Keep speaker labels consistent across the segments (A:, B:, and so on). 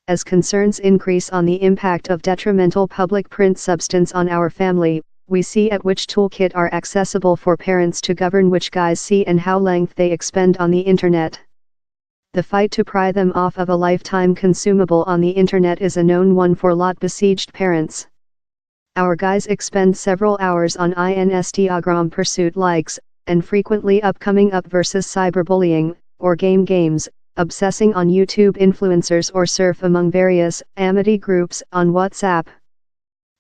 A: As concerns increase on the impact of detrimental public print substance on our family, we see at which toolkit are accessible for parents to govern which guys see and how length they expend on the internet. The fight to pry them off of a lifetime consumable on the internet is a known one for lot-besieged parents. Our guys expend several hours on Instagram pursuit likes, and frequently upcoming up versus cyberbullying, or games, obsessing on YouTube influencers or surf among various amity groups on WhatsApp.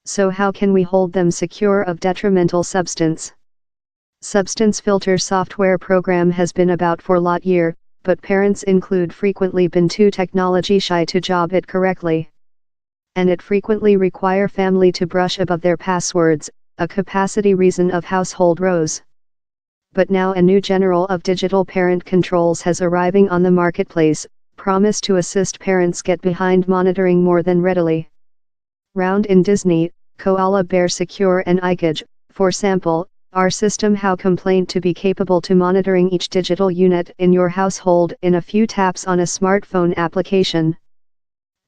A: So how can we hold them secure of detrimental substance? Substance filter software program has been about for lot year, but parents include frequently been too technology shy to job it correctly. And it frequently require family to brush above their passwords, a capacity reason of household rows. But now a new general of digital parent controls has arriving on the marketplace, promise to assist parents get behind monitoring more than readily. Round in Disney, Koala Bear Secure and Ikage, for sample, our system how complaint to be capable to monitoring each digital unit in your household in a few taps on a smartphone application.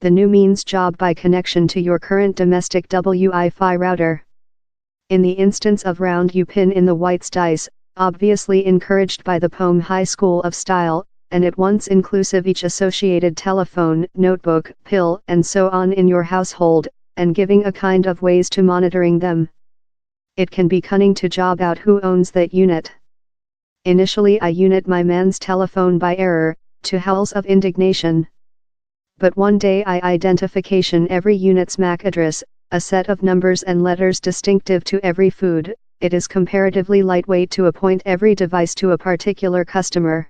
A: The new means job by connection to your current domestic Wi-Fi router. In the instance of round you pin in the white's dice, obviously encouraged by the poem High School of Style, and at once inclusive each associated telephone, notebook, pill and so on in your household, and giving a kind of ways to monitoring them. It can be cunning to job out who owns that unit. Initially I unit my man's telephone by error, to howls of indignation. But one day I identification every unit's MAC address, a set of numbers and letters distinctive to every food. It is comparatively lightweight to appoint every device to a particular customer.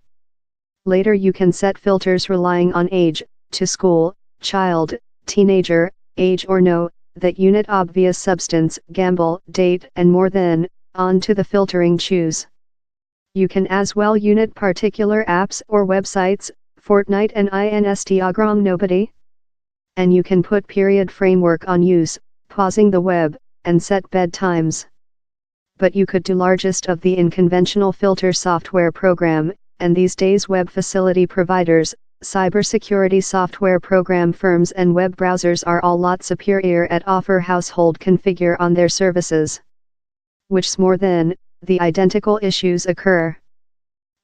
A: Later you can set filters relying on age, to school, child, teenager, age or no, that unit obvious substance, gamble, date and more then, on to the filtering choose. You can as well unit particular apps or websites, Fortnite and Instagram nobody. And you can put period framework on use, pausing the web, and set bed times. But you could do largest of the unconventional filter software program, and these days web facility providers, cybersecurity software program firms and web browsers are all lot superior at offer household configure on their services. Which's more than, the identical issues occur.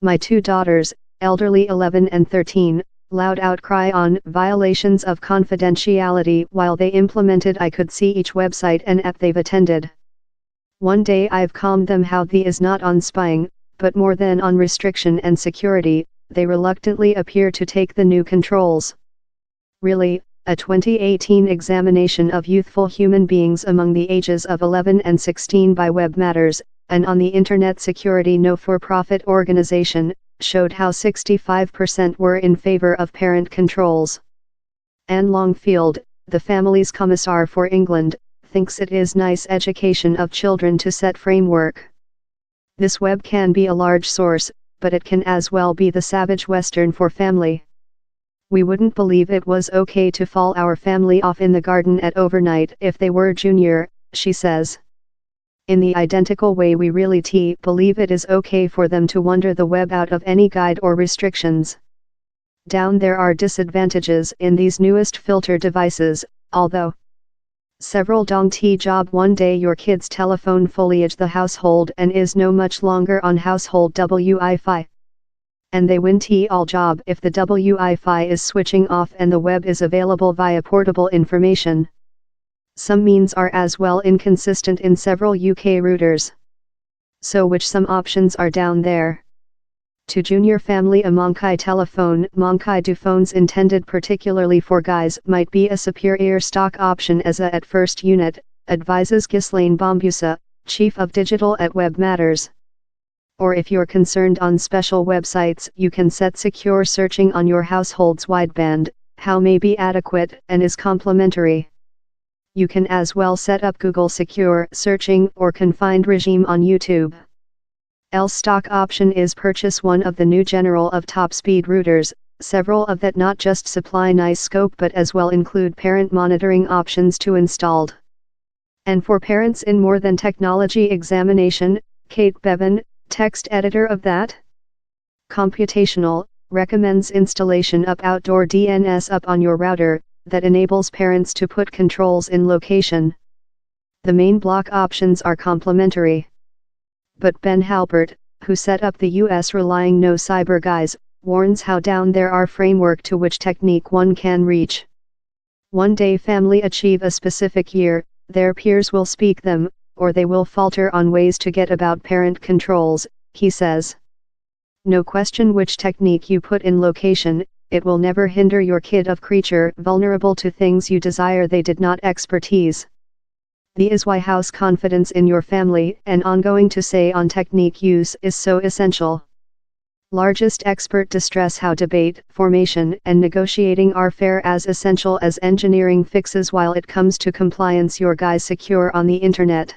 A: My two daughters, elderly 11 and 13, loud outcry on violations of confidentiality while they implemented I could see each website and app they've attended. One day I've calmed them how the is not on spying, but more than on restriction and security, they reluctantly appear to take the new controls. Really, a 2018 examination of youthful human beings among the ages of 11 and 16 by Web Matters, and on the Internet Security No For-Profit Organization, showed how 65% were in favor of parent controls. Anne Longfield, the family's commissar for England, thinks it is nice education of children to set framework. This web can be a large source, but it can as well be the savage western for family. We wouldn't believe it was okay to fall our family off in the garden at overnight if they were junior, she says. In the identical way we really believe it is okay for them to wander the web out of any guide or restrictions. Down there are disadvantages in these newest filter devices, although several dong job one day your kid's telephone foliage the household and is no much longer on household Wi-Fi. And they win all job if the Wi-Fi is switching off and the web is available via portable information. Some means are as well inconsistent in several UK routers. So which some options are down there. To junior family a Monkai telephone, Monkai do phones intended particularly for guys might be a superior stock option as a at first unit, advises Ghislaine Bombusa, Chief of Digital at Web Matters. Or if you're concerned on special websites you can set secure searching on your household's wideband, how may be adequate and is complementary. You can as well set up Google Secure Searching or Confined Regime on YouTube. Else stock option is purchase one of the new general of top speed routers, several of that not just supply nice scope but as well include parent monitoring options to installed. And for parents in more than technology examination, Kate Bevan, text editor of that Computational, recommends installation of outdoor DNS up on your router, that enables parents to put controls in location. The main block options are complementary. But Ben Halpert, who set up the US relying No Cyber Guys, warns how down there are framework to which technique one can reach. One day family achieve a specific year, their peers will speak them, or they will falter on ways to get about parent controls, he says. No question which technique you put in location, it will never hinder your kid of creature vulnerable to things you desire they did not expertise. The is why house confidence in your family and ongoing to say on technique use is so essential. Largest expert distress how debate, formation and negotiating are fair as essential as engineering fixes while it comes to compliance your guys secure on the internet.